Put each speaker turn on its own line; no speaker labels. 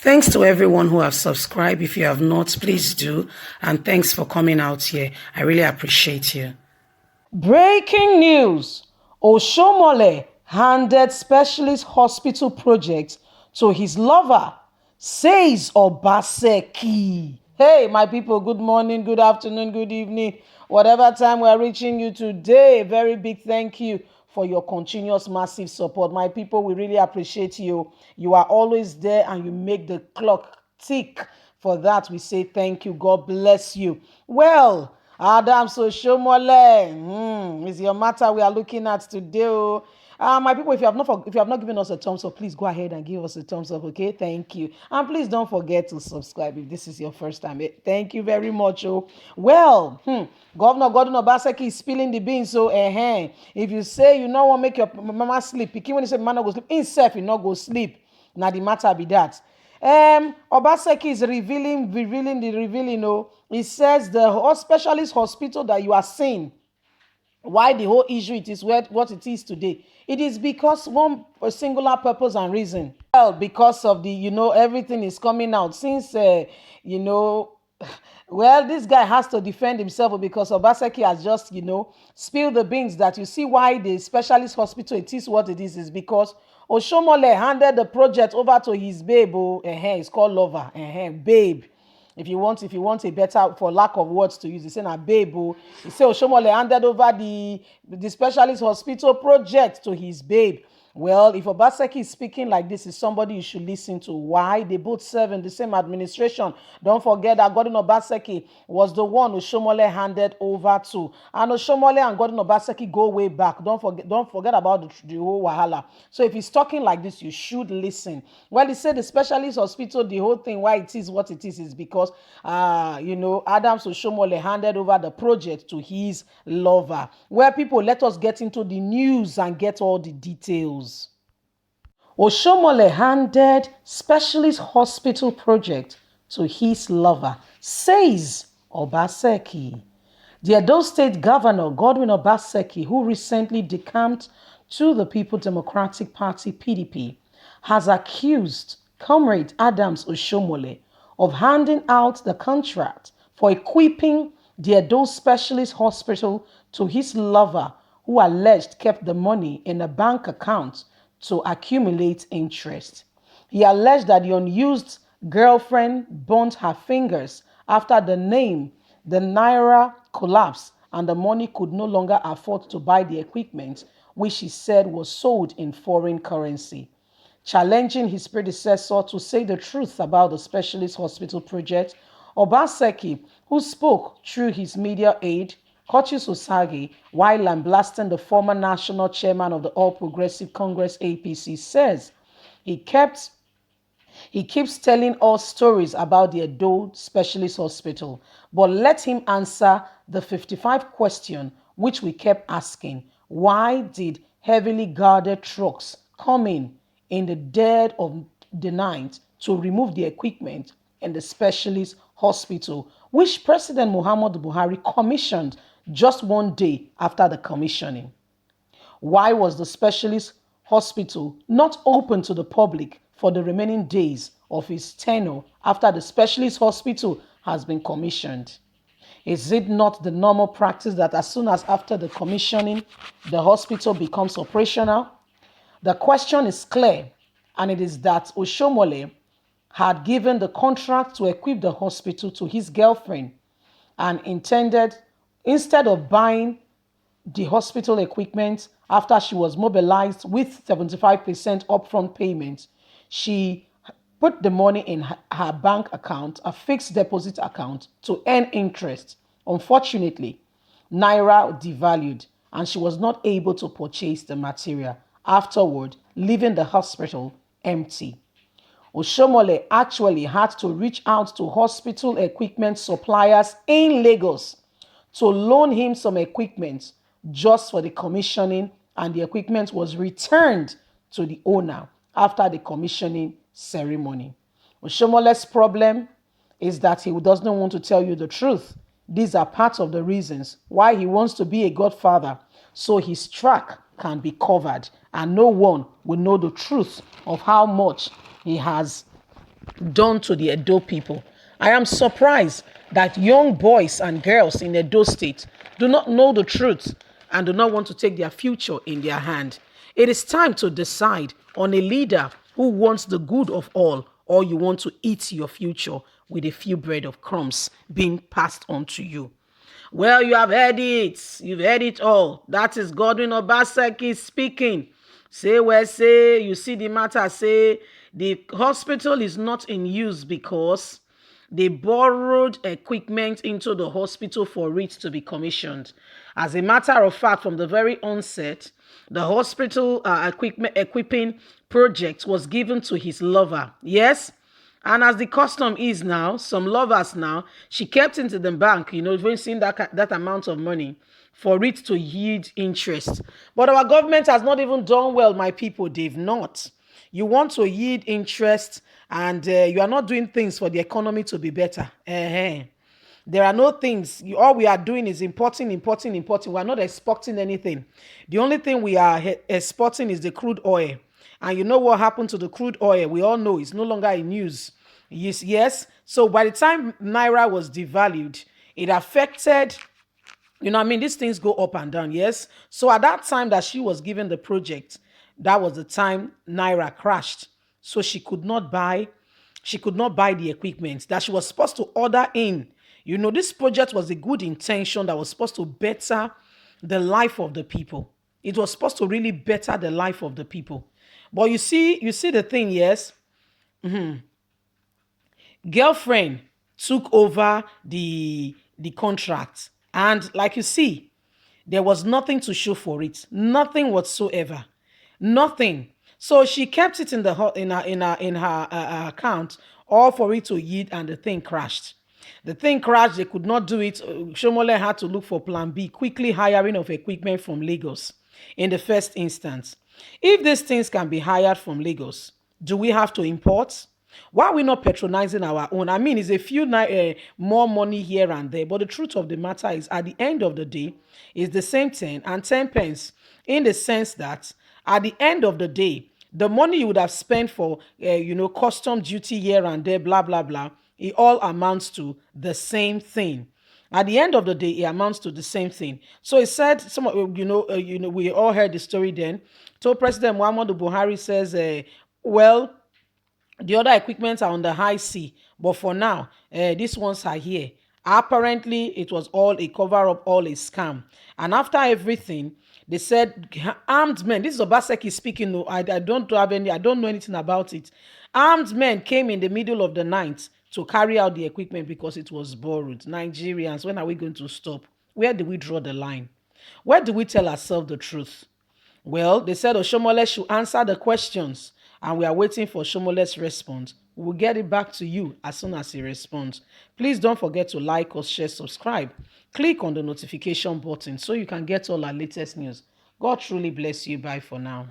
Thanks to everyone who have subscribed. If you have not, please do. And thanks for coming out here. I really appreciate you.
Breaking news. Oshiomhole handed specialist hospital project to his lover, says Obaseki. Hey, my people, good morning, good afternoon, good evening. Whatever time we are reaching you today, very big thank you for your continuous massive support. My people, we really appreciate you. You are always there and you make the clock tick. For that, we say thank you. God bless you. Well, Adams Oshiomhole, is your matter we are looking at today. My people, if you have not given us a thumbs up, please go ahead and give us a thumbs up, okay? Thank you. And please don't forget to subscribe if this is your first time. Thank you very much. Well, Governor Gordon Obaseki is spilling the beans. So, if you say you no want make your mama sleep, pikin when you say man no go sleep, himself he no go sleep. Now the matter be that. Obaseki is revealing. He says the specialist hospital that you are seeing, why the whole issue it is what it is today. It is because a singular purpose and reason. Well, because of the everything is coming out since well, this guy has to defend himself because Obaseki has just spilled the beans that you see why the specialist hospital it is what it is because Oshiomhole handed the project over to his babe. It's called lover. Babe. If you want a better, for lack of words to use, he say na babe. He say Oshiomhole handed over the specialist hospital project to his babe. Well, if Obaseki is speaking like this, is somebody you should listen to. Why? They both serve in the same administration. Don't forget that Gordon Obaseki was the one Oshiomhole handed over to. And Oshiomhole and Gordon Obaseki go way back. Don't forget about the whole wahala. So if he's talking like this, you should listen. Well, he said the specialist hospital, the whole thing, why it is what it is because, Adams Oshiomhole handed over the project to his lover. Well, people, let us get into the news and get all the details. Oshiomhole handed specialist hospital project to his lover, says Obaseki. The Edo State Governor, Godwin Obaseki, who recently decamped to the People Democratic Party (PDP), has accused Comrade Adams Oshiomhole of handing out the contract for equipping the Edo Specialist Hospital to his lover, who alleged kept the money in a bank account to accumulate interest. He alleged that the unused girlfriend burnt her fingers after the naira collapsed and the money could no longer afford to buy the equipment, which he said was sold in foreign currency. Challenging his predecessor to say the truth about the specialist hospital project, Obaseki, who spoke through his media aide, Kochis Osagi, while lambasting the former national chairman of the All Progressive Congress APC, says he keeps telling us stories about the Edo Specialist Hospital, but let him answer the 55 question which we kept asking. Why did heavily guarded trucks come in the dead of the night to remove the equipment in the specialist hospital, which President Muhammadu Buhari commissioned just one day after the commissioning? Why was the specialist hospital not open to the public for the remaining days of his tenure after the specialist hospital has been commissioned? Is it not the normal practice that as soon as after the commissioning, the hospital becomes operational? The question is clear, and it is that Oshiomhole had given the contract to equip the hospital to his girlfriend and instead of buying the hospital equipment after she was mobilized with 75% upfront payment, she put the money in her bank account, a fixed deposit account, to earn interest. Unfortunately, Naira devalued and she was not able to purchase the material, afterward leaving the hospital empty. Oshiomhole actually had to reach out to hospital equipment suppliers in Lagos to loan him some equipment just for the commissioning, and the equipment was returned to the owner after the commissioning ceremony. Oshiomhole's problem is that he does not want to tell you the truth. These are parts of the reasons why he wants to be a godfather, so his track can be covered and no one will know the truth of how much he has done to the Edo people. I am surprised that young boys and girls in Edo State do not know the truth and do not want to take their future in their hand. It is time to decide on a leader who wants the good of all, or you want to eat your future with a few bread of crumbs being passed on to you. Well, you have heard it. You've heard it all. That is Godwin Obaseki speaking. Say where say you see the matter. Say the hospital is not in use because they borrowed equipment into the hospital for it to be commissioned. As a matter of fact, from the very onset, the hospital equipping project was given to his lover. Yes, and as the custom is now, some lovers now, she kept into the bank, even seeing that amount of money for it to yield interest. But our government has not even done well, my people. They've not. You want to yield interest and you are not doing things for the economy to be better. There are no things. All we are doing is importing. We are not exporting anything. The only thing we are exporting is the crude oil. And you know what happened to the crude oil? We all know it's no longer in use. Yes. So by the time Naira was devalued, it affected, these things go up and down. Yes. So at that time that she was given the project, that was the time Naira crashed. So she could not buy the equipment that she was supposed to order in. This project was a good intention that was supposed to better the life of the people. It was supposed to really better the life of the people. But you see the thing, yes. Girlfriend took over the contract, and like you see, there was nothing to show for it, nothing whatsoever, nothing. So she kept it in her account, all for it to yield, and the thing crashed. The thing crashed. They could not do it. Shomole had to look for plan B, quickly hiring of equipment from Lagos in the first instance. If these things can be hired from Lagos, do we have to import? Why are we not patronizing our own? I mean, it's a few more money here and there, but the truth of the matter is, at the end of the day, it's the same 10 and 10 pence, in the sense that at the end of the day, the money you would have spent for, custom duty here and there, blah, blah, blah, it all amounts to the same thing. At the end of the day, it amounts to the same thing. So it said, we all heard the story then. So President Muhammadu Buhari says, well, the other equipment are on the high sea, but for now, these ones are here. Apparently, it was all a cover-up, all a scam. And after everything, they said armed men. This is Obaseki speaking. No, I don't know anything about it. Armed men came in the middle of the night to carry out the equipment because it was borrowed. Nigerians, when are we going to stop? Where do we draw the line? Where do we tell ourselves the truth? Well, they said Oshiomhole should answer the questions, and we are waiting for Oshiomhole's response. We will get it back to you as soon as he responds. Please don't forget to like us, share, subscribe. Click on the notification button so you can get all our latest news. God truly bless you. Bye for now.